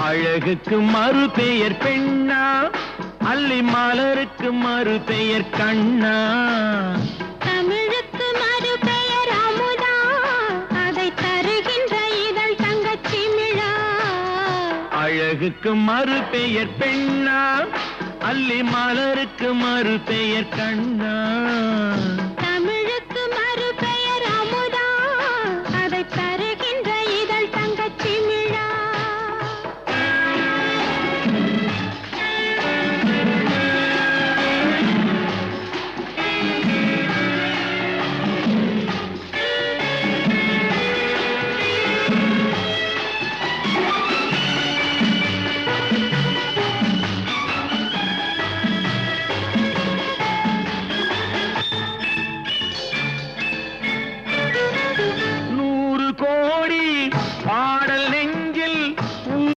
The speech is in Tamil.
அழகுக்கு மறு பெயர் பெண்ணா, அல்லி மலருக்கு மறு பெயர் கண்ணா. தமிழுக்கு மறு பெயர் அமுதா, அதை தருகின்ற இதழ் தங்கச்சிமிழா. அழகுக்கு மறு பெயர் பெண்ணா, அல்லி மலருக்கு மறு பெயர் கண்ணா.